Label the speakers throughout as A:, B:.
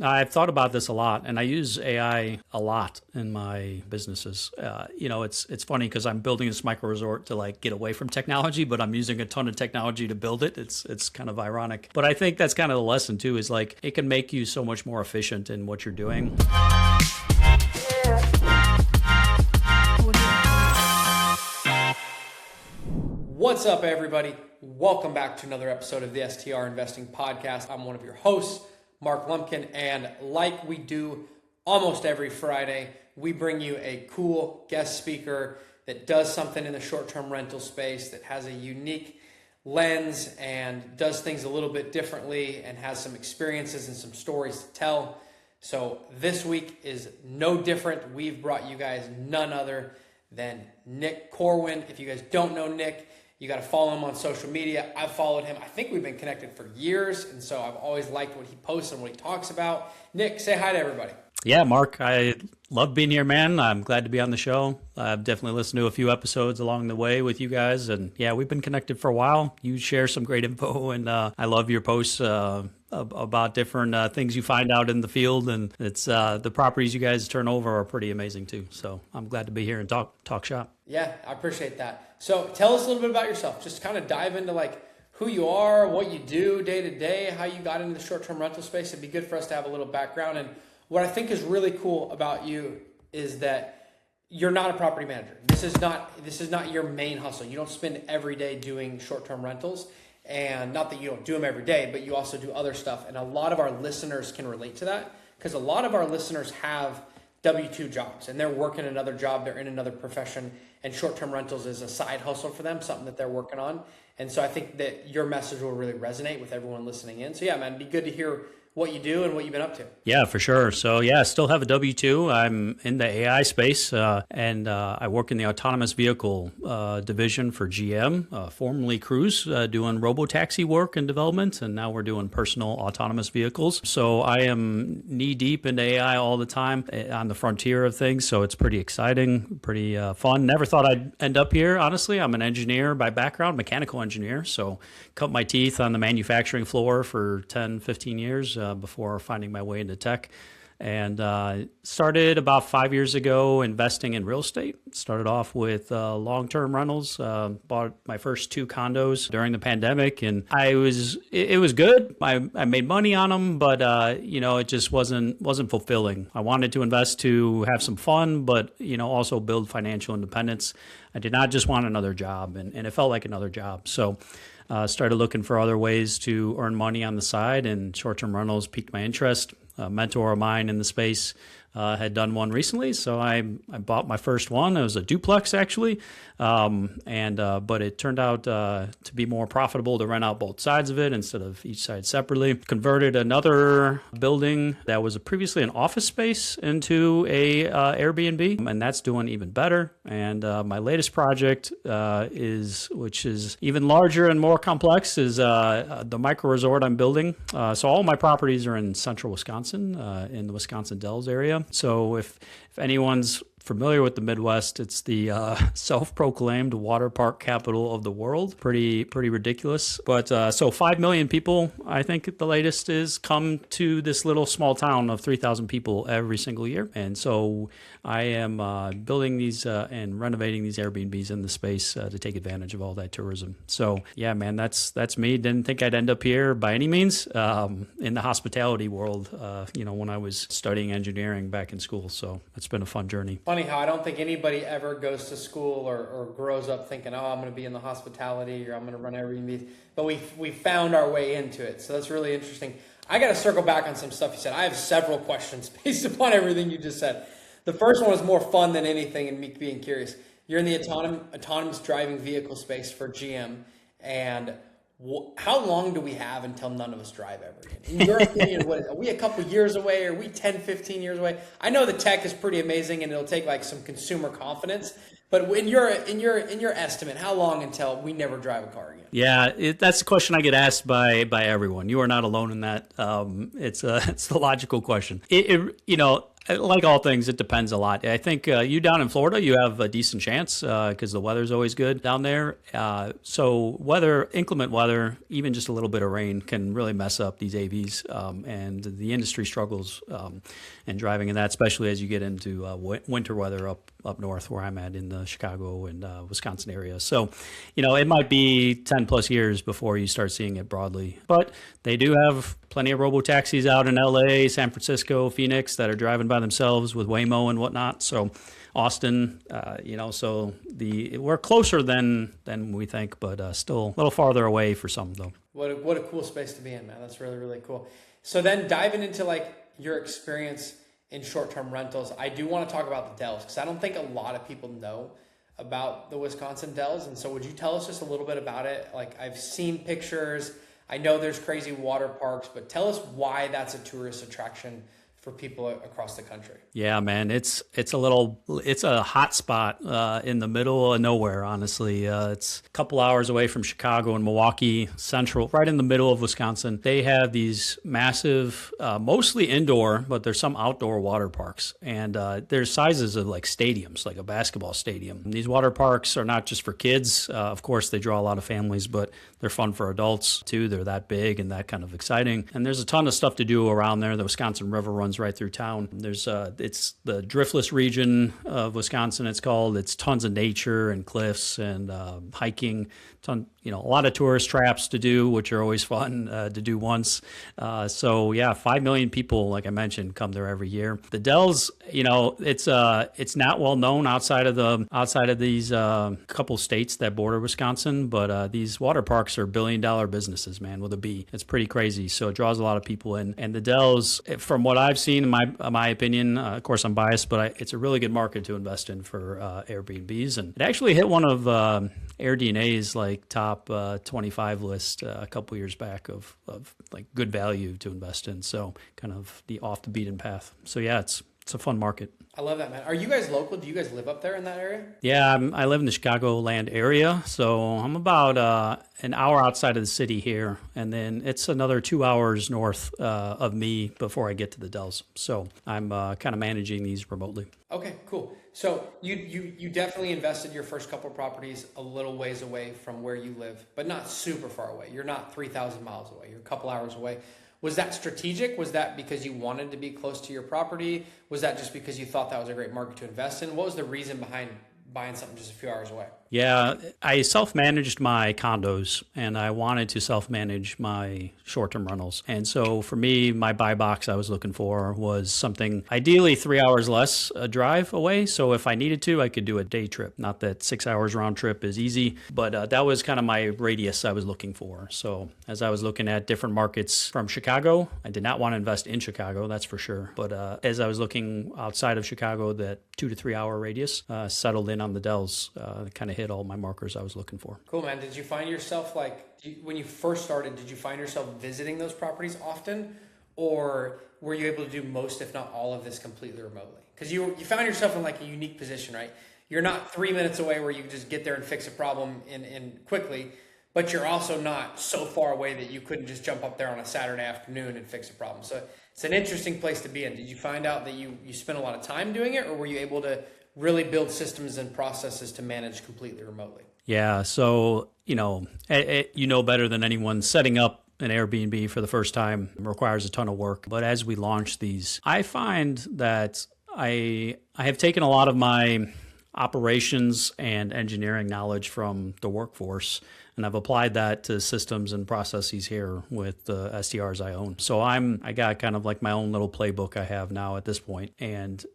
A: I've thought about this a lot, and I use AI a lot in my businesses. It's funny because I'm building this micro resort to like get away from technology, but I'm using a ton of technology to build it. It's kind of ironic, but I think that's kind of the lesson too. Is like it can make you so much more efficient in what you're doing.
B: What's up, everybody? Welcome back to another episode of the STR Investing Podcast. I'm one of your hosts, Mark Lumpkin, and like we do almost every Friday, we bring you a cool guest speaker that does something in the short-term rental space, that has a unique lens and does things a little bit differently and has some experiences and some stories to tell. So this week is no different. We've brought you guys none other than Nick Korwin. If you guys don't know Nick, you got to follow him on social media. I've followed him. I think we've been connected for years, and so I've always liked what he posts and what he talks about. Nick, say hi to everybody.
A: Yeah, Mark, I love being here, man. I'm glad to be on the show. I've definitely listened to a few episodes along the way with you guys, and yeah, we've been connected for a while. You share some great info, and I love your posts about different things you find out in the field, and it's the properties you guys turn over are pretty amazing too. So I'm glad to be here and talk shop.
B: Yeah, I appreciate that. So tell us a little bit about yourself. Just kind of dive into like who you are, what you do day to day, how you got into the short-term rental space. It'd be good for us to have a little background. And what I think is really cool about you is that you're not a property manager. This is not your main hustle. You don't spend every day doing short-term rentals. And not that you don't do them every day, but you also do other stuff. And a lot of our listeners can relate to that because a lot of our listeners have W-2 jobs and they're working another job, they're in another profession, and short-term rentals is a side hustle for them, something that they're working on. And so I think that your message will really resonate with everyone listening in. So yeah, man, it'd be good to hear what you do and what you've been up to.
A: Yeah, for sure. So yeah, I still have a W-2. I'm in the AI space, and I work in the autonomous vehicle division for GM, formerly Cruise, doing robo-taxi work and development, and now we're doing personal autonomous vehicles. So I am knee-deep into AI all the time on the frontier of things, so it's pretty exciting, pretty fun. Never thought I'd end up here, honestly. I'm an engineer by background, mechanical engineer, so cut my teeth on the manufacturing floor for 10, 15 years. Before finding my way into tech, and started about 5 years ago investing in real estate. Started off with long-term rentals, bought my first 2 condos during the pandemic, and it was good. I made money on them, but it just wasn't fulfilling. I wanted to invest to have some fun, but also build financial independence. I did not just want another job, and it felt like another job. So started looking for other ways to earn money on the side, and short-term rentals piqued my interest. A mentor of mine in the space had done one recently, so I bought my first one. It was a duplex, actually, but it turned out to be more profitable to rent out both sides of it instead of each side separately. Converted another building that was previously an office space into a Airbnb, and that's doing even better. And my latest project which is even larger and more complex, is the micro resort I'm building. So all my properties are in central Wisconsin, in the Wisconsin Dells area. So if anyone's familiar with the Midwest, it's the self-proclaimed water park capital of the world. Pretty ridiculous. But so 5 million people, I think the latest is, come to this little small town of 3,000 people every single year. And so I am building these and renovating these Airbnbs in the space to take advantage of all that tourism. So yeah, man, that's me. Didn't think I'd end up here by any means in the hospitality world, when I was studying engineering back in school. So it's been a fun journey.
B: Funny how I don't think anybody ever goes to school or grows up thinking, oh, I'm going to be in the hospitality or I'm going to run Airbnb. But we found our way into it. So that's really interesting. I got to circle back on some stuff you said. I have several questions based upon everything you just said. The first one was more fun than anything and me being curious. You're in the autonomous driving vehicle space for GM, and how long do we have until none of us drive ever again? In your opinion, are we a couple years away? Are we 10, 15 years away? I know the tech is pretty amazing and it'll take like some consumer confidence, but in your estimate, how long until we never drive a car again?
A: Yeah, that's a question I get asked by everyone. You are not alone in that. It's the logical question. Like all things, it depends a lot. I think you down in Florida, you have a decent chance because the weather's always good down there. So inclement weather, even just a little bit of rain can really mess up these AVs, and the industry struggles in driving in that, especially as you get into winter weather up north where I'm at in the Chicago and Wisconsin area. So, it might be 10 plus years before you start seeing it broadly, but they do have plenty of robo taxis out in LA, San Francisco, Phoenix that are driving by themselves with Waymo and whatnot. So Austin, so we're closer than we think, but still a little farther away for some though.
B: What a cool space to be in, man. That's really, really cool. So then diving into like your experience in short-term rentals, I do want to talk about the Dells because I don't think a lot of people know about the Wisconsin Dells. And so would you tell us just a little bit about it? Like I've seen pictures, I know there's crazy water parks, but tell us why that's a tourist attraction for people across the country.
A: Yeah, man, it's a hot spot in the middle of nowhere, honestly. It's a couple hours away from Chicago and Milwaukee, central, right in the middle of Wisconsin. They have these massive, mostly indoor, but there's some outdoor water parks. And there's sizes of like stadiums, like a basketball stadium. And these water parks are not just for kids. Of course, they draw a lot of families, but they're fun for adults too. They're that big and that kind of exciting. And there's a ton of stuff to do around there. The Wisconsin River runs right through town. There's it's the driftless region of Wisconsin. It's called. It's tons of nature and cliffs and hiking. A lot of tourist traps to do, which are always fun to do once. So yeah, 5 million people, like I mentioned, come there every year. The Dells, it's not well known outside of these couple states that border Wisconsin, but these water parks are billion-dollar businesses, man, with a B. It's pretty crazy. So it draws a lot of people in. And the Dells, from what I've seen, in my opinion, of course I'm biased, but it's a really good market to invest in for Airbnbs. And it actually hit one of AirDNA's like top 25 list a couple years back of like good value to invest in. So kind of the off the beaten path. So yeah, it's a fun market.
B: I love that, man. Are you guys local? Do you guys live up there in that area?
A: Yeah, I live in the Chicagoland area, so I'm about an hour outside of the city here, and then it's another 2 hours north of me before I get to the Dells. So I'm kind of managing these remotely.
B: Okay, cool. So you definitely invested your first couple of properties a little ways away from where you live, but not super far away. You're not 3,000 miles away. You're a couple hours away. Was that strategic? Was that because you wanted to be close to your property? Was that just because you thought that was a great market to invest in? What was the reason behind buying something just a few hours away?
A: Yeah, I self-managed my condos and I wanted to self-manage my short-term rentals. And so for me, my buy box I was looking for was something ideally 3 hours less a drive away. So if I needed to, I could do a day trip. Not that 6 hours round trip is easy, but that was kind of my radius I was looking for. So as I was looking at different markets from Chicago, I did not want to invest in Chicago, that's for sure. But as I was looking outside of Chicago, that 2 to 3 hour radius, settled in on the Dells, kind of hit all my markers I was looking for.
B: Cool, man. Did you find yourself when you first started, did you find yourself visiting those properties often, or were you able to do most, if not all of this completely remotely? Because you found yourself in like a unique position, right? You're not 3 minutes away where you can just get there and fix a problem in quickly, but you're also not so far away that you couldn't just jump up there on a Saturday afternoon and fix a problem. So it's an interesting place to be in. Did you find out that you spent a lot of time doing it, or were you able to really build systems and processes to manage completely remotely?
A: Yeah, so, better than anyone, setting up an Airbnb for the first time requires a ton of work. But as we launch these, I find that I have taken a lot of my operations and engineering knowledge from the workforce, and I've applied that to systems and processes here with the STRs I own. So I got kind of like my own little playbook I have now at this point, and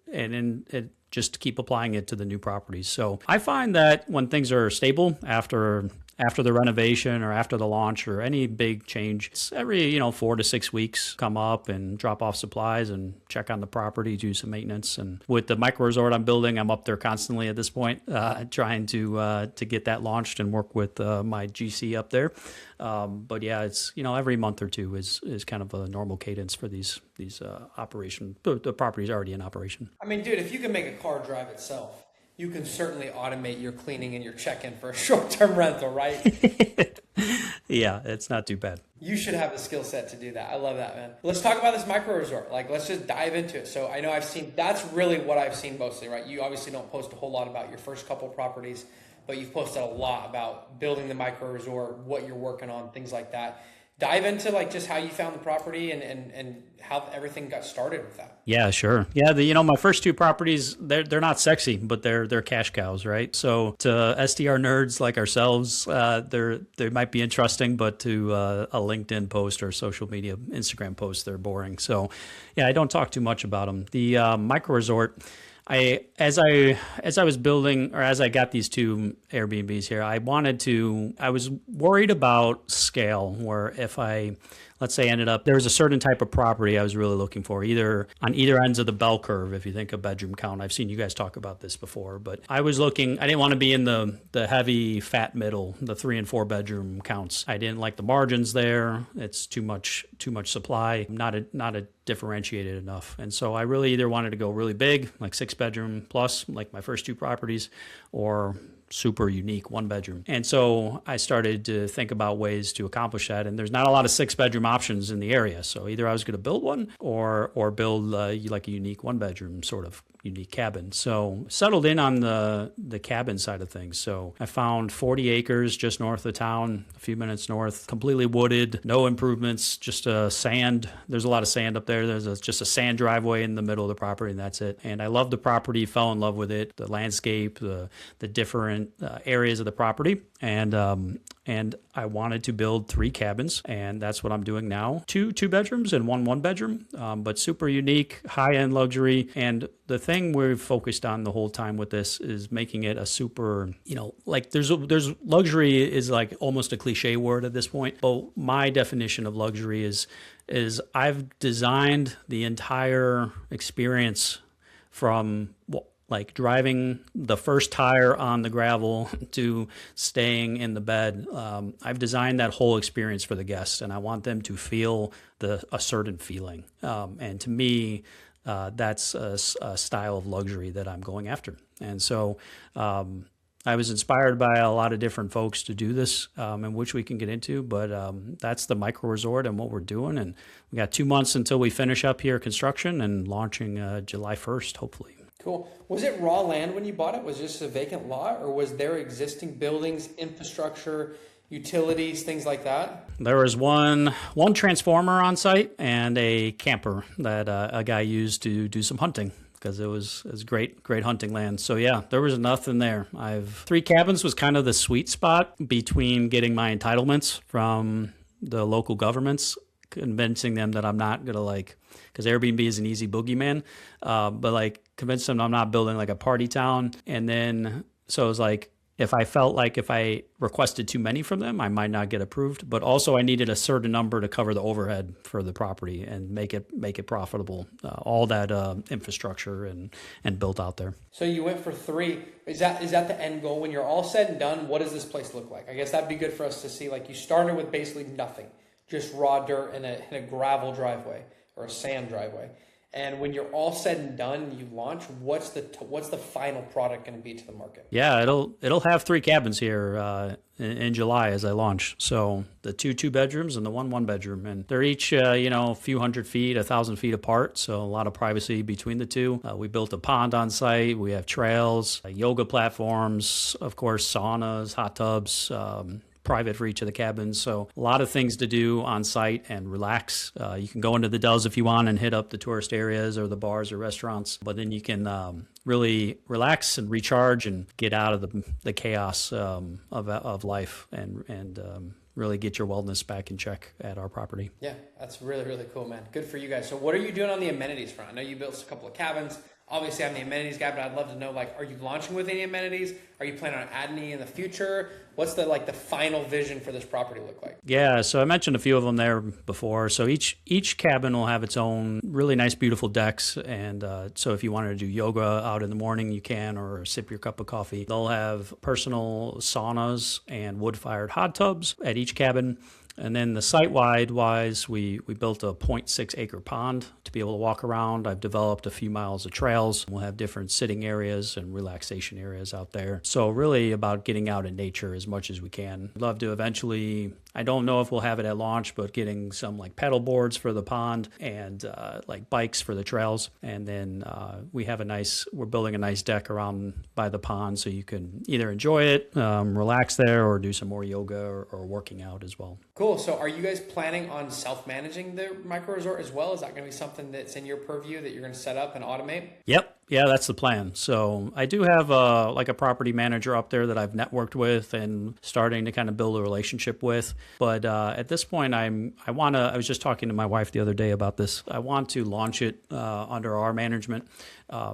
A: just to keep applying it to the new properties. So I find that when things are stable after the renovation or after the launch or any big change, it's every 4 to 6 weeks come up and drop off supplies and check on the property, do some maintenance. And with the micro resort I'm building, I'm up there constantly at this point, trying to get that launched and work with my GC up there. But yeah, it's every month or two is kind of a normal cadence for these operations. The property's already in operation.
B: I mean, dude, if you can make a car drive itself, you can certainly automate your cleaning and your check-in for a short-term rental, right?
A: Yeah, it's not too bad.
B: You should have the skill set to do that. I love that, man. Let's talk about this micro resort. Like, let's just dive into it. So I know that's really what I've seen mostly, right? You obviously don't post a whole lot about your first couple properties, but you've posted a lot about building the micro resort, what you're working on, things like that. Dive into like just how you found the property and how everything got started with that.
A: Yeah, sure. Yeah, my first two properties, they're not sexy, but they're cash cows, right? So to SDR nerds like ourselves, they might be interesting, but to a LinkedIn post or social media Instagram post, they're boring. So yeah, I don't talk too much about them. The micro resort. As I was building, or as I got these two Airbnbs here, I was worried about scale, where if let's say there was a certain type of property I was really looking for, either on either ends of the bell curve, if you think of bedroom count. I've seen you guys talk about this before, but I didn't want to be in the heavy fat middle, the 3 and 4 bedroom counts. I didn't like the margins there. It's too much supply, not differentiated enough. And so I really either wanted to go really big, like 6 bedroom plus, like my first two properties, or super unique 1 bedroom. And so I started to think about ways to accomplish that. And there's not a lot of 6 bedroom options in the area. So either I was going to build one or build like a unique 1 bedroom sort of unique cabin. So settled in on the cabin side of things. So I found 40 acres just north of town, a few minutes north, completely wooded, no improvements, just sand. There's a lot of sand up there. There's just a sand driveway in the middle of the property, and that's it. And I loved the property, fell in love with it, the landscape, the different areas of the property. And I wanted to build 3 cabins, and that's what I'm doing now. 2 bedrooms and 1 bedroom, but super unique, high-end luxury. And the thing we've focused on the whole time with this is making it a super, like there's luxury is like almost a cliche word at this point. But my definition of luxury is I've designed the entire experience from like driving the first tire on the gravel to staying in the bed. I've designed that whole experience for the guests, and I want them to feel a certain feeling. And to me, that's a style of luxury that I'm going after. And so I was inspired by a lot of different folks to do this, and which we can get into, but that's the micro resort and what we're doing. And we got 2 months until we finish up here construction and launching July 1st, hopefully.
B: Cool. Was it raw land when you bought it? Was it just a vacant lot, or was there existing buildings, infrastructure, utilities, things like that?
A: There was one transformer on site and a camper that a guy used to do some hunting, because it was great hunting land. So yeah, there was nothing there. 3 cabins was kind of the sweet spot between getting my entitlements from the local governments, convincing them that I'm not gonna because Airbnb is an easy boogeyman, but convince them I'm not building like a party town. And then so it was like, if I felt like if I requested too many from them, I might not get approved. But also I needed a certain number to cover the overhead for the property and make it profitable. All that infrastructure and built out there.
B: So you went for 3. Is that the end goal? When you're all said and done, what does this place look like? I guess that'd be good for us to see. Like, you started with basically nothing, just raw dirt and a gravel driveway or a sand driveway. And when you're all said and done, you launch. What's the final product going to be to the market?
A: Yeah, it'll have 3 cabins here in July as I launch. So the 2 bedrooms and the 1 bedroom, and they're each a few hundred feet, 1,000 feet apart. So a lot of privacy between the 2. We built a pond on site. We have trails, yoga platforms, of course, saunas, hot tubs. Private for each of the cabins. So a lot of things to do on site and relax. You can go into the dells if you want and hit up the tourist areas or the bars or restaurants, but then you can really relax and recharge and get out of the chaos of life and really get your wellness back in check at our property.
B: Yeah, that's really, really cool, man. Good for you guys. So what are you doing on the amenities front? I know you built a couple of cabins. Obviously, I'm the amenities guy, but I'd love to know, are you launching with any amenities? Are you planning on adding any in the future? What's the final vision for this property look like?
A: Yeah, so I mentioned a few of them there before. So each cabin will have its own really nice, beautiful decks. And so if you wanted to do yoga out in the morning, you can, or sip your cup of coffee. They'll have personal saunas and wood-fired hot tubs at each cabin. And then the site-wide wise, we built a 0.6 acre pond to be able to walk around. I've developed a few miles of trails. We'll have different sitting areas and relaxation areas out there. So really about getting out in nature as much as we can. I'd love to eventually I don't know if we'll have it at launch, but getting some like pedal boards for the pond and like bikes for the trails. And then we're building a nice deck around by the pond so you can either enjoy it, relax there, or do some more yoga or working out as well.
B: Cool. So are you guys planning on self-managing the micro resort as well? Is that going to be something that's in your purview that you're going to set up and automate?
A: Yep. Yeah, that's the plan. So I do have like a property manager up there that I've networked with and starting to kind of build a relationship with. But at this point, I was just talking to my wife the other day about this. I want to launch it under our management,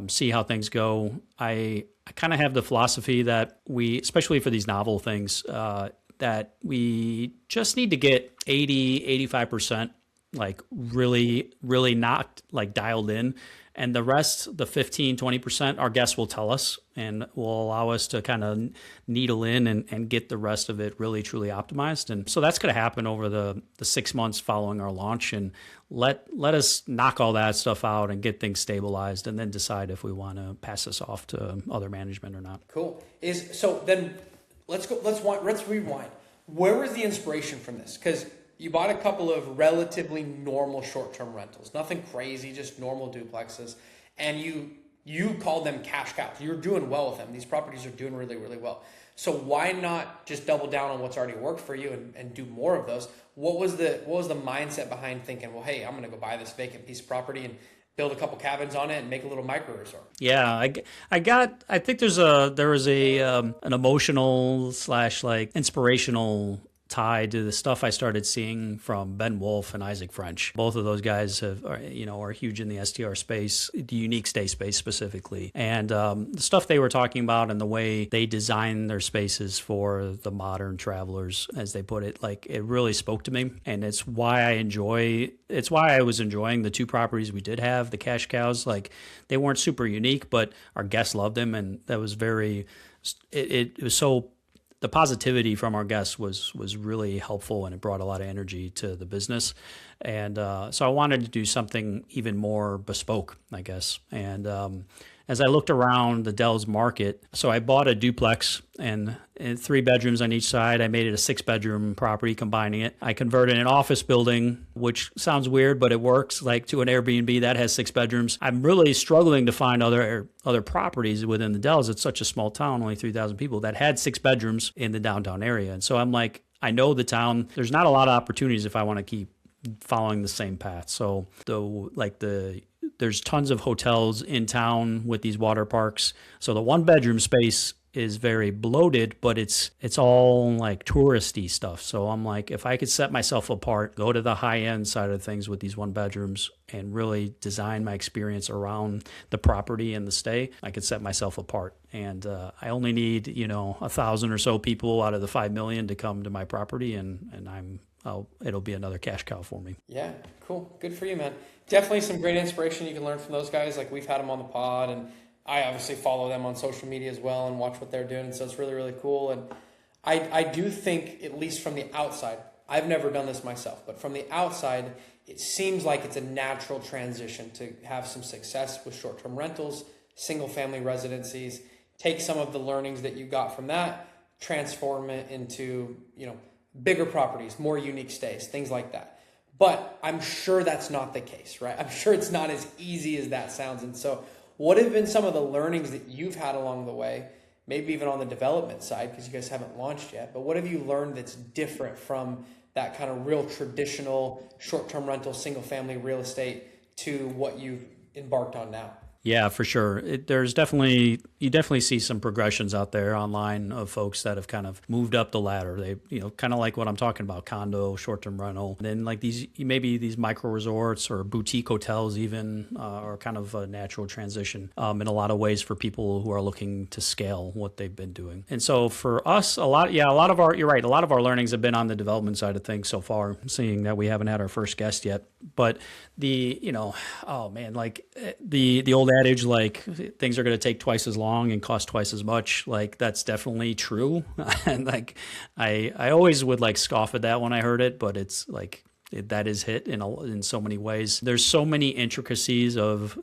A: see how things go. I kind of have the philosophy that especially for these novel things, that we just need to get 80-85% like really, really not like dialed in. And the rest, the 15-20%, our guests will tell us and will allow us to kind of needle in and get the rest of it really, truly optimized. And so that's going to happen over the 6 months following our launch. And let us knock all that stuff out and get things stabilized and then decide if we want to pass this off to other management or not.
B: Cool. So then let's rewind. Where was the inspiration from this? Because you bought a couple of relatively normal short-term rentals, nothing crazy, just normal duplexes, and you called them cash cows. You're doing well with them. These properties are doing really, really well. So why not just double down on what's already worked for you and do more of those? What was the mindset behind thinking, well, hey, I'm going to go buy this vacant piece of property and build a couple cabins on it and make a little micro resort?
A: Yeah, I think there was an emotional / like inspirational tied to the stuff I started seeing from Ben Wolf and Isaac French. Both of those guys are huge in the STR space, the unique stay space specifically. And the stuff they were talking about and the way they design their spaces for the modern travelers, as they put it, like it really spoke to me. And it's why I was enjoying the two properties we did have, the cash cows. Like they weren't super unique, but our guests loved them. And that was it was so, the positivity from our guests was really helpful, and it brought a lot of energy to the business. And so I wanted to do something even more bespoke, I guess. And as I looked around the Dells market, so I bought a duplex and 3 bedrooms on each side. I made it a 6-bedroom property, combining it. I converted an office building, which sounds weird, but it works, like to an Airbnb that has 6 bedrooms. I'm really struggling to find other properties within the Dells. It's such a small town, only 3,000 people, that had 6 bedrooms in the downtown area. And so I'm like, I know the town. There's not a lot of opportunities if I want to keep following the same path. So there's tons of hotels in town with these water parks. So the 1-bedroom space is very bloated, but it's all like touristy stuff. So I'm like, if I could set myself apart, go to the high end side of things with these 1-bedrooms and really design my experience around the property and the stay, I could set myself apart. And I only need 1,000 or so people out of the 5 million to come to my property, and it'll be another cash cow for me.
B: Yeah, cool. Good for you, man. Definitely some great inspiration you can learn from those guys. Like we've had them on the pod, and I obviously follow them on social media as well and watch what they're doing. So it's really, really cool. And I do think, at least from the outside, I've never done this myself, but from the outside, it seems like it's a natural transition to have some success with short-term rentals, single-family residencies, take some of the learnings that you got from that, transform it into, bigger properties, more unique stays, things like that. But I'm sure that's not the case, right? I'm sure it's not as easy as that sounds. And so what have been some of the learnings that you've had along the way, maybe even on the development side, because you guys haven't launched yet, but what have you learned that's different from that kind of real traditional short-term rental, single-family real estate to what you've embarked on now?
A: Yeah, for sure. You definitely see some progressions out there online of folks that have kind of moved up the ladder. They, kind of like what I'm talking about, condo, short-term rental. And then like maybe these micro resorts or boutique hotels even are kind of a natural transition in a lot of ways for people who are looking to scale what they've been doing. And so for us, you're right, a lot of our learnings have been on the development side of things so far, seeing that we haven't had our first guest yet. But the old adage, like things are going to take twice as long and cost twice as much, like that's definitely true. And like I always would like scoff at that when I heard it, but it's like that is hit in so many ways. There's so many intricacies of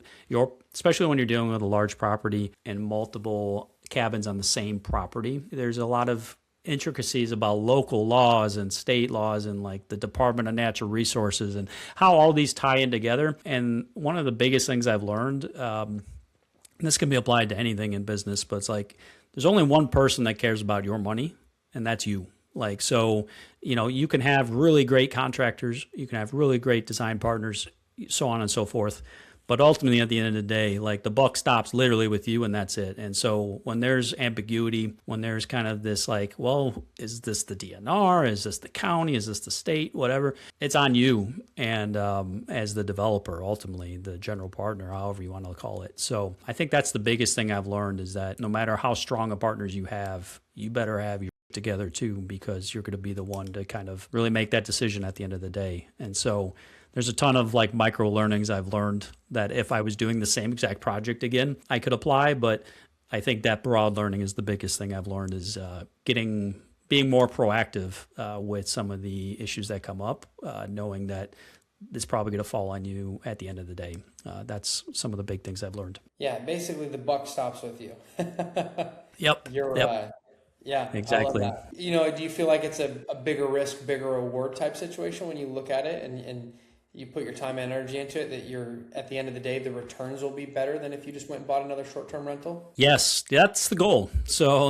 A: especially when you're dealing with a large property and multiple cabins on the same property. There's a lot of intricacies about local laws and state laws and like the Department of Natural Resources and how all these tie in together. And one of the biggest things I've learned, and this can be applied to anything in business, but it's like there's only one person that cares about your money, and that's you. Like, so, you can have really great contractors, you can have really great design partners, so on and so forth. But ultimately, at the end of the day, like the buck stops literally with you and that's it. And so when there's ambiguity, when there's kind of this like, well, is this the DNR? Is this the county? Is this the state? Whatever. It's on you. And as the developer, ultimately, the general partner, however you want to call it. So I think that's the biggest thing I've learned is that no matter how strong a partners you have, you better have your together too, because you're going to be the one to kind of really make that decision at the end of the day. And so there's a ton of like micro learnings I've learned that if I was doing the same exact project again, I could apply. But I think that broad learning is the biggest thing I've learned is being more proactive with some of the issues that come up, knowing that it's probably going to fall on you at the end of the day. That's some of the big things I've learned.
B: Yeah, basically the buck stops with you.
A: Yep.
B: You're
A: yep.
B: Yeah,
A: exactly.
B: I love that. Do you feel like it's a bigger risk, bigger reward type situation when you look at it and you put your time and energy into it, that you're at the end of the day, the returns will be better than if you just went and bought another short-term rental?
A: Yes, that's the goal. So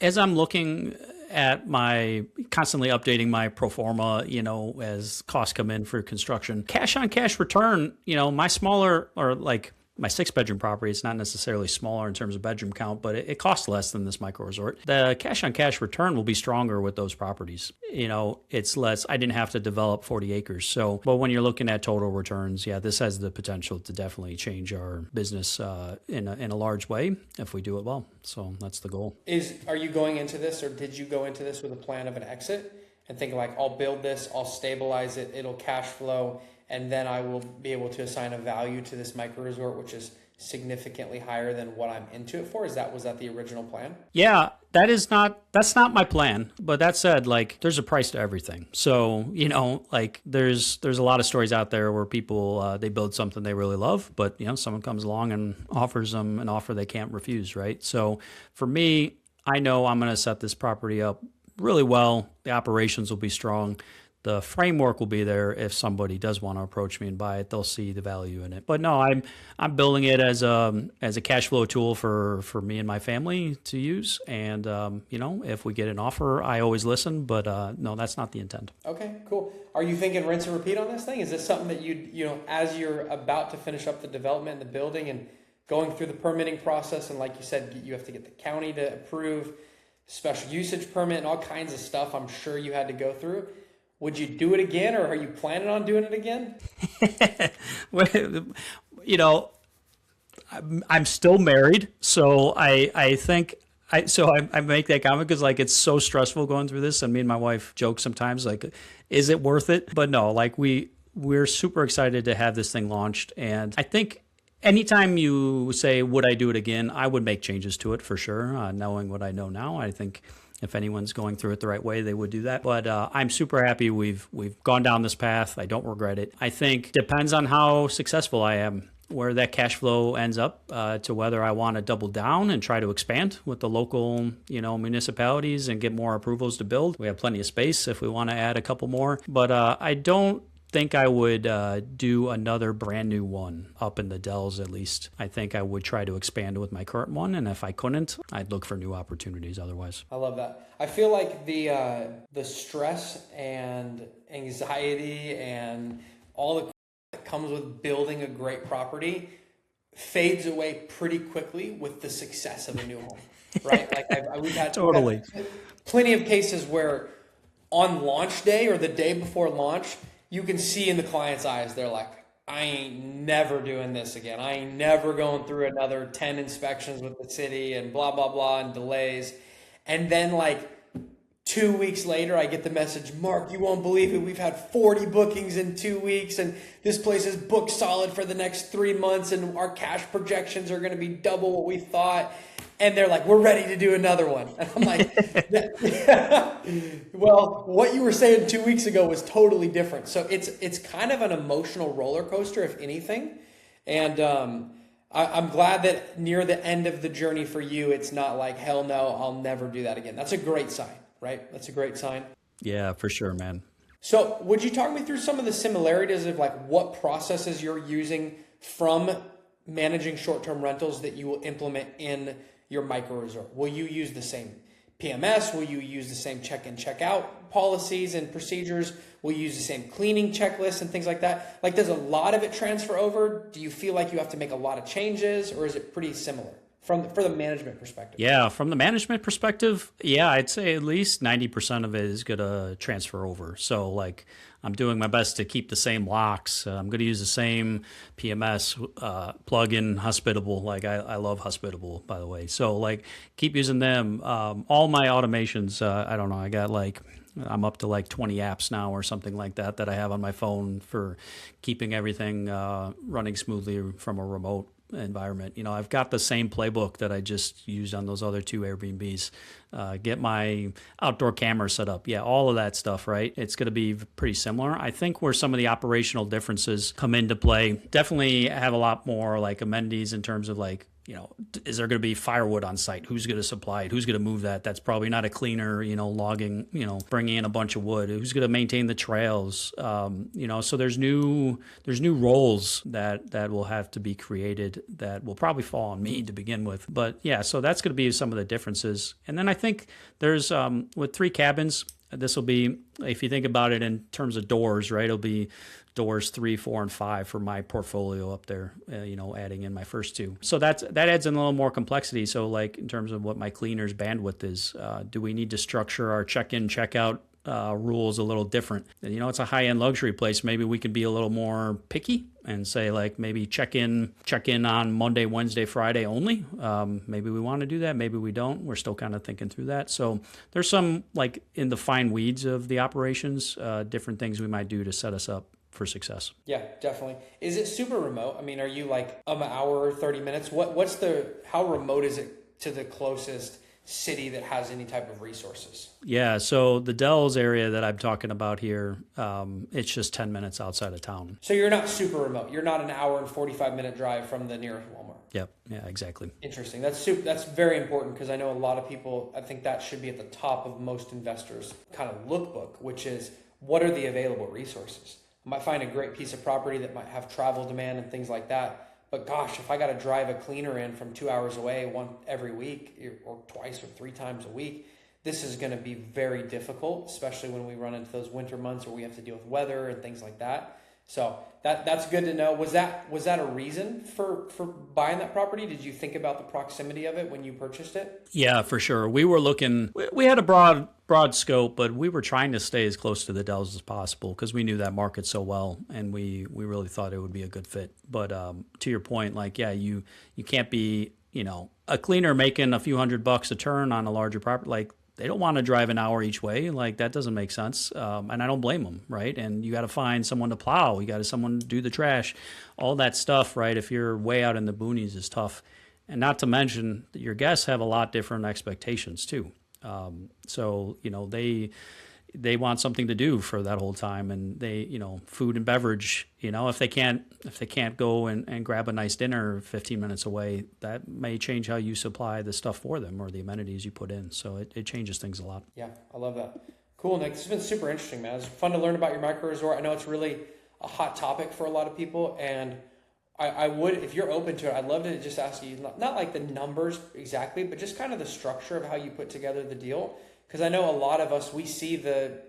A: as I'm looking at constantly updating my pro forma, as costs come in for construction, cash on cash return, my smaller or like my 6-bedroom property, it's not necessarily smaller in terms of bedroom count, but it costs less than this micro resort. The cash on cash return will be stronger with those properties. It's less, I didn't have to develop 40 acres. So, but when you're looking at total returns, yeah, this has the potential to definitely change our business in a large way if we do it well. So that's the goal.
B: Are you going into this, or did you go into this with a plan of an exit and think like, I'll build this, I'll stabilize it, it'll cash flow, and then I will be able to assign a value to this micro resort, which is significantly higher than what I'm into it for? Was that the original plan?
A: Yeah, that's not my plan. But that said, like there's a price to everything. So, like there's a lot of stories out there where people, they build something they really love, but someone comes along and offers them an offer they can't refuse. Right. So for me, I know I'm going to set this property up really well. The operations will be strong. The framework will be there. If somebody does want to approach me and buy it, they'll see the value in it. But no, I'm building it as a cash flow tool for me and my family to use. And if we get an offer, I always listen. But no, that's not the intent.
B: Okay, cool. Are you thinking rinse and repeat on this thing? Is this something that you as you're about to finish up the development and the building and going through the permitting process, and like you said, you have to get the county to approve special usage permit and all kinds of stuff I'm sure you had to go through. Would you do it again, or are you planning on doing it again?
A: I'm still married, so I think I make that comment because like it's so stressful going through this, and me and my wife joke sometimes like, is it worth it? But no, like we're super excited to have this thing launched, and I think anytime you say, would I do it again, I would make changes to it for sure. Knowing what I know now, I think if anyone's going through it the right way, they would do that. But I'm super happy we've gone down this path. I don't regret it. I think depends on how successful I am, where that cash flow ends up, to whether I want to double down and try to expand with the local, municipalities and get more approvals to build. We have plenty of space if we want to add a couple more. But I don't think I would do another brand new one up in the Dells, at least. I think I would try to expand with my current one, and if I couldn't, I'd look for new opportunities otherwise.
B: I love that. I feel like the stress and anxiety and all the that comes with building a great property fades away pretty quickly with the success of a new home, right? Like we've had plenty of cases where on launch day or the day before launch, you can see in the client's eyes, they're like, I ain't never doing this again. I ain't never going through another 10 inspections with the city and blah, blah, blah, and delays. And then like 2 weeks later, I get the message, Mark, you won't believe it. We've had 40 bookings in 2 weeks, and this place is booked solid for the next 3 months, and our cash projections are going to be double what we thought. And they're like, we're ready to do another one. And I'm like, well, what you were saying 2 weeks ago was totally different. So it's kind of an emotional roller coaster, if anything. And I'm glad that near the end of the journey for you, it's not like, hell no, I'll never do that again. That's a great sign, right? That's a great sign.
A: Yeah, for sure, man.
B: So, would you talk me through some of the similarities of like what processes you're using from managing short-term rentals that you will implement in your micro resort? Will you use the same PMS? Will you use the same check-in, check-out policies and procedures? Will you use the same cleaning checklists and things like that? Like, does a lot of it transfer over? Do you feel like you have to make a lot of changes, or is it pretty similar for the management perspective?
A: Yeah, from the management perspective, yeah, I'd say at least 90% of it is going to transfer over. So like I'm doing my best to keep the same locks. I'm going to use the same PMS plugin Hospitable. Like I love Hospitable, by the way. So like keep using them. All my automations, I don't know, I got like I'm up to like 20 apps now or something like that that I have on my phone for keeping everything running smoothly from a remote environment. You know, I've got the same playbook that I just used on those other two Airbnbs. Get my outdoor camera set up. Yeah, all of that stuff, right? It's going to be pretty similar. I think where some of the operational differences come into play, definitely have a lot more like amenities in terms of like, you know, is there going to be firewood on site? Who's going to supply it? Who's going to move that? That's probably not a cleaner, you know, logging, you know, bringing in a bunch of wood. Who's going to maintain the trails? You know, so there's new roles that will have to be created that will probably fall on me to begin with. But yeah, so that's going to be some of the differences. And then I think there's with 3 cabins, this will be, if you think about it in terms of doors, right? It'll be doors 3, 4, and 5 for my portfolio up there, you know, adding in my first 2. So that adds in a little more complexity. So like in terms of what my cleaner's bandwidth is, do we need to structure our check-in, check-out rules a little different? And, you know, it's a high-end luxury place. Maybe we can be a little more picky and say like maybe check in on Monday, Wednesday, Friday only. Maybe we want to do that. Maybe we don't. We're still kind of thinking through that. So there's some like in the fine weeds of the operations, different things we might do to set us up for success.
B: Yeah, definitely. Is it super remote? I mean, are you like an hour, 30 minutes? How remote is it to the closest city that has any type of resources?
A: Yeah, so the Dells area that I'm talking about here, it's just 10 minutes outside of town.
B: So you're not super remote. You're not an hour and 45-minute drive from the nearest Walmart.
A: Yep. Yeah, exactly.
B: Interesting. That's very important because I know a lot of people, I think that should be at the top of most investors' kind of lookbook, which is what are the available resources? I might find a great piece of property that might have travel demand and things like that. But gosh, if I got to drive a cleaner in from 2 hours away every week or twice or 3 times a week, this is going to be very difficult, especially when we run into those winter months where we have to deal with weather and things like that. So that's good to know. Was that a reason for buying that property? Did you think about the proximity of it when you purchased it?
A: Yeah, for sure. We were looking. We had a broad scope, but we were trying to stay as close to the Dells as possible because we knew that market so well, and we really thought it would be a good fit. But to your point, like yeah, you can't be, you know, a cleaner making a few $100 a turn on a larger property. Like they don't want to drive an hour each way. Like that doesn't make sense. And I don't blame them, right? And you got to find someone to plow. You got to someone to do the trash, all that stuff, right? If you're way out in the boonies is tough. And not to mention that your guests have a lot different expectations too. So, you know, they want something to do for that whole time, and they, you know, food and beverage, you know, if they can't go and grab a nice dinner 15 minutes away, that may change how you supply the stuff for them or the amenities you put in. So it changes things a lot.
B: Yeah, I love that. Cool, Nick. This has been super interesting, man. It's fun to learn about your micro resort. I know it's really a hot topic for a lot of people, and I would, if you're open to it, I'd love to just ask you, not like the numbers exactly, but just kind of the structure of how you put together the deal. Because I know a lot of us, we see the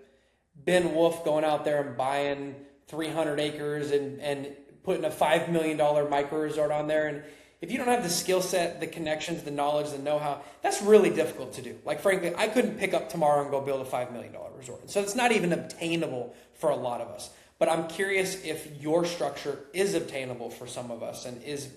B: Ben Wolf going out there and buying 300 acres and putting a $5 million micro resort on there. And if you don't have the skill set, the connections, the knowledge, the know-how, that's really difficult to do. Like, frankly, I couldn't pick up tomorrow and go build a $5 million resort. So it's not even obtainable for a lot of us. But I'm curious if your structure is obtainable for some of us and is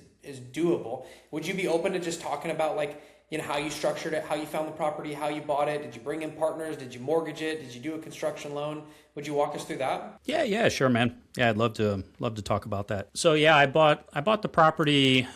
B: doable. Would you be open to just talking about, like, you know, how you structured it, how you found the property, how you bought it? Did you bring in partners? Did you mortgage it? Did you do a construction loan? Would you walk us through that?
A: Yeah, sure, man. Yeah, I'd love to talk about that. So yeah, I bought the property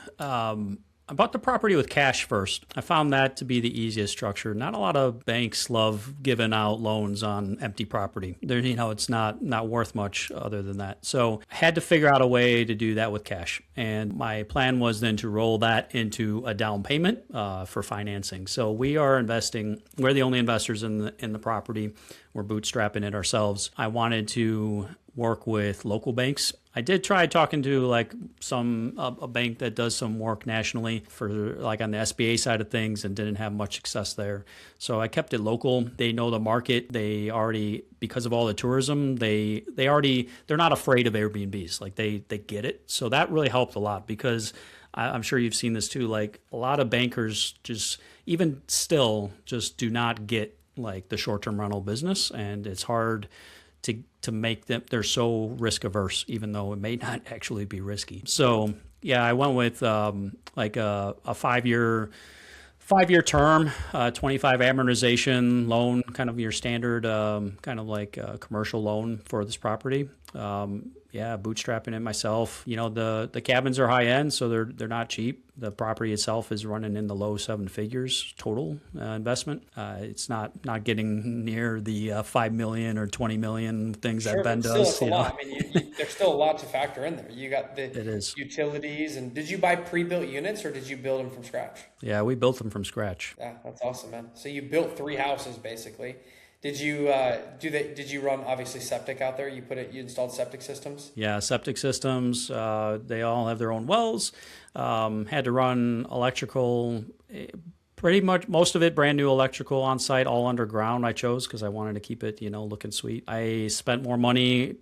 A: I bought the property with cash first. I found that to be the easiest structure. Not a lot of banks love giving out loans on empty property. It's not worth much other than that. So I had to figure out a way to do that with cash. And my plan was then to roll that into a down payment for financing. So we are investing. We're the only investors in the property. We're bootstrapping it ourselves. I wanted to work with local banks. I did try talking to like a bank that does some work nationally for like on the SBA side of things and didn't have much success there. So I kept it local. They know the market. They already, because of all the tourism, they're not afraid of Airbnbs. Like they get it. So that really helped a lot because I'm sure you've seen this too. Like a lot of bankers just even still just do not get like the short-term rental business, and it's hard to make them, they're so risk averse, even though it may not actually be risky. So yeah, I went with like a 5-year term, 25 amortization loan, kind of your standard kind of like commercial loan for this property. Bootstrapping it myself. The cabins are high end, so they're not cheap. The property itself is running in the low 7 figures total investment. It's not getting near the 5 million or 20 million things that Ben does.
B: Still, it's a lot. I mean, there's still a lot to factor in there. You got the utilities, and did you buy pre-built units or did you build them from scratch?
A: Yeah, we built them from scratch.
B: Yeah, that's awesome, man. So you built 3 houses basically. Did you Did you run obviously septic out there? You installed septic systems?
A: Yeah, septic systems. They all have their own wells. Had to run electrical. Pretty much most of it brand new electrical on site, all underground. I chose because I wanted to keep it, looking sweet. I spent more money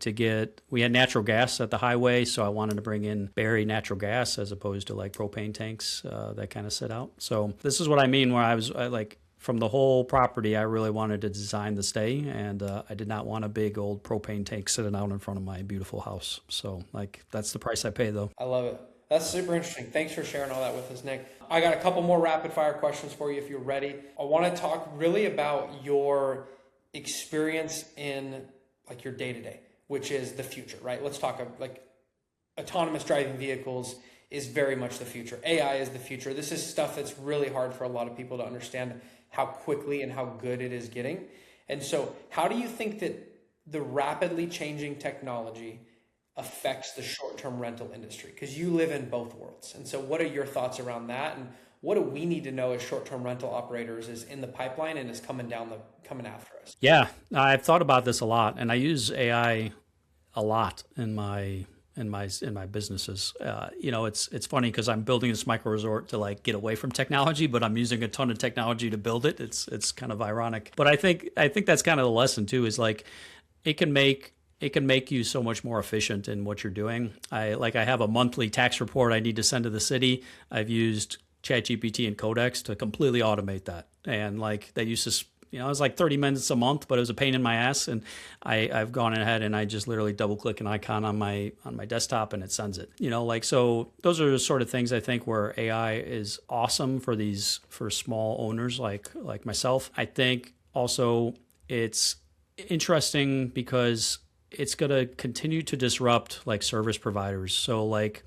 A: we had natural gas at the highway, so I wanted to bring in buried natural gas as opposed to like propane tanks that kind of sit out. So this is what I mean, where I like. From the whole property, I really wanted to design the stay, and I did not want a big old propane tank sitting out in front of my beautiful house. So, that's the price I pay, though.
B: I love it. That's super interesting. Thanks for sharing all that with us, Nick. I got a couple more rapid fire questions for you if you're ready. I want to talk really about your experience in like your day-to-day, which is the future, right? Let's talk like autonomous driving vehicles is very much the future. AI is the future. This is stuff that's really hard for a lot of people to understand how quickly and how good it is getting. And so how do you think that the rapidly changing technology affects the short-term rental industry? Because you live in both worlds. And so what are your thoughts around that? And what do we need to know as short-term rental operators is in the pipeline and is coming after us?
A: Yeah, I've thought about this a lot, and I use AI a lot in my businesses. It's funny because I'm building this micro resort to like get away from technology, but I'm using a ton of technology to build it. It's kind of ironic, but I think that's kind of the lesson too. Is like it can make you so much more efficient in what you're doing. I have a monthly tax report I need to send to the city. I've used ChatGPT and Codex to completely automate that, and like they used to. It was like 30 minutes a month, but it was a pain in my ass. And I've gone ahead and I just literally double click an icon on my desktop and it sends it. So those are the sort of things I think where AI is awesome for small owners like myself. I think also it's interesting because it's going to continue to disrupt like service providers. So like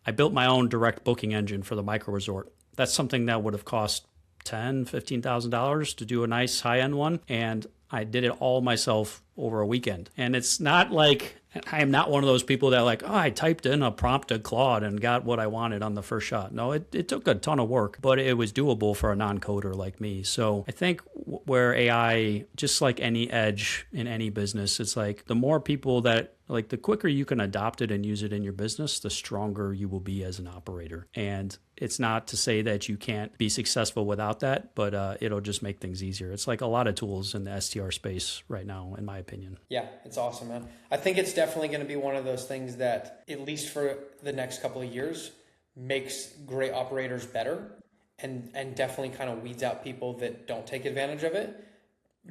A: I built my own direct booking engine for the micro resort. That's something that would have cost $10,000-$15,000 to do a nice high-end one, and I did it all myself over a weekend. And it's not like I am not one of those people that like, I typed in a prompt to Claude and got what I wanted on the first shot. No, it took a ton of work, but it was doable for a non-coder like me. So I think where AI, just like any edge in any business, it's like the more people that like the quicker you can adopt it and use it in your business, the stronger you will be as an operator. And it's not to say that you can't be successful without that, but it'll just make things easier. It's like a lot of tools in the STR space right now, in my opinion.
B: Yeah, it's awesome, man. I think it's definitely going to be one of those things that, at least for the next couple of years, makes great operators better and definitely kind of weeds out people that don't take advantage of it.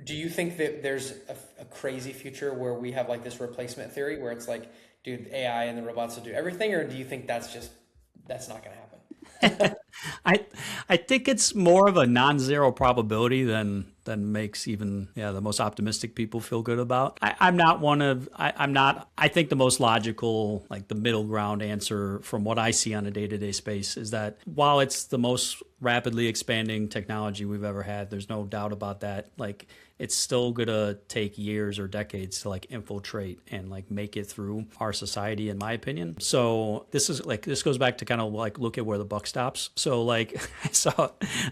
B: Do you think that there's a crazy future where we have like this replacement theory where it's like, dude, AI and the robots will do everything? Or do you think that's not going to happen?
A: I think it's more of a non-zero probability than than makes even the most optimistic people feel good about. I'm not one of I'm not. I think the most logical, like the middle ground answer from what I see on a day-to-day space is that while it's the most rapidly expanding technology we've ever had, there's no doubt about that. Like it's still gonna take years or decades to like infiltrate and like make it through our society, in my opinion. So this goes back to kind of like look at where the buck stops. So like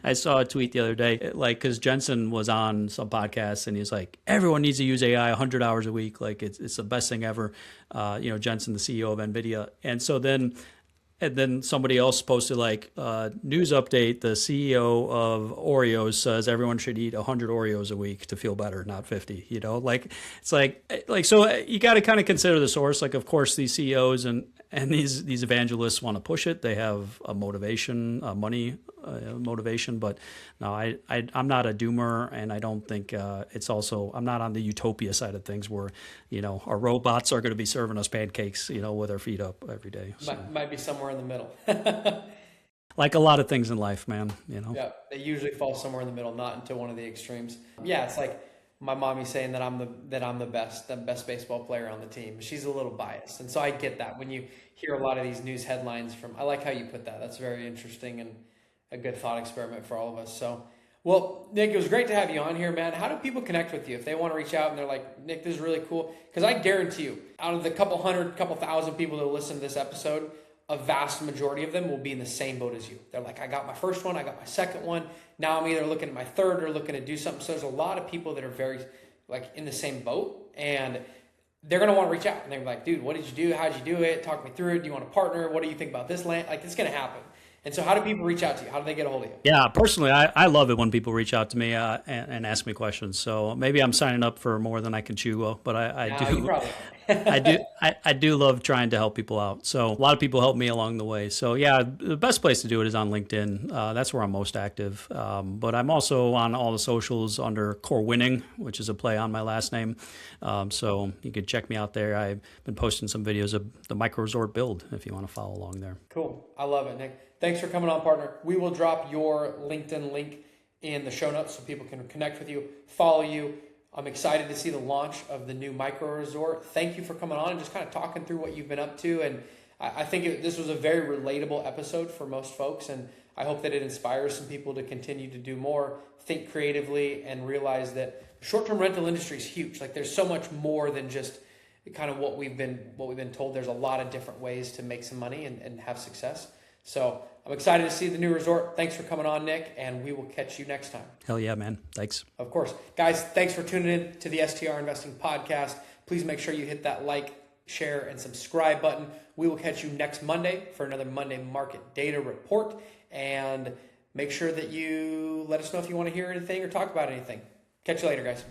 A: I saw a tweet the other day, like because Jensen was on some podcast and he's like, everyone needs to use AI 100 hours a week. Like it's the best thing ever. Jensen, the CEO of NVIDIA, and then somebody else posted like news update. The CEO of Oreos says everyone should eat 100 Oreos a week to feel better, not 50. Like it's like so you got to kind of consider the source. Like of course these CEOs and these evangelists want to push it. They have a motivation, money motivation. But no, I'm not a doomer, and I don't think it's also. I'm not on the utopia side of things where our robots are going to be serving us pancakes, with our feet up every day. So.
B: Might be somewhere in the middle.
A: Like a lot of things in life, man.
B: Yeah, they usually fall somewhere in the middle, not into one of the extremes. Yeah, it's like my mommy saying that I'm the best baseball player on the team. She's a little biased, and so I get that when you hear a lot of these news headlines from. I like how you put that. That's very interesting and a good thought experiment for all of us. So, well, Nick, it was great to have you on here, man. How do people connect with you if they want to reach out and they're like, Nick, this is really cool? Because I guarantee you, out of the couple thousand people that will listen to this episode, a vast majority of them will be in the same boat as you. They're like, I got my first one, I got my second one. Now I'm either looking at my third or looking to do something. So there's a lot of people that are very like in the same boat, and they're going to want to reach out. And they're like, dude, what did you do? How'd you do it? Talk me through it. Do you want to partner? What do you think about this land? Like, it's going to happen. And so how do people reach out to you? How do they get a hold of you?
A: Yeah, personally, I love it when people reach out to me and ask me questions. So maybe I'm signing up for more than I can chew, but I do.
B: You probably
A: I do love trying to help people out. So a lot of people help me along the way. So yeah, the best place to do it is on LinkedIn. That's where I'm most active. But I'm also on all the socials under Korwinning, which is a play on my last name. So you can check me out there. I've been posting some videos of the micro resort build if you want to follow along there.
B: Cool. I love it, Nick. Thanks for coming on, partner. We will drop your LinkedIn link in the show notes so people can connect with you, follow you. I'm excited to see the launch of the new micro resort. Thank you for coming on and just kind of talking through what you've been up to. And I think this was a very relatable episode for most folks. And I hope that it inspires some people to continue to do more, think creatively, and realize that short-term rental industry is huge. Like there's so much more than just kind of what we've been told. There's a lot of different ways to make some money and have success. So I'm excited to see the new resort. Thanks for coming on, Nick, and we will catch you next time.
A: Hell yeah, man. Thanks.
B: Of course. Guys, thanks for tuning in to the STR Investing Podcast. Please make sure you hit that like, share, and subscribe button. We will catch you next Monday for another Monday Market Data Report. And make sure that you let us know if you want to hear anything or talk about anything. Catch you later, guys.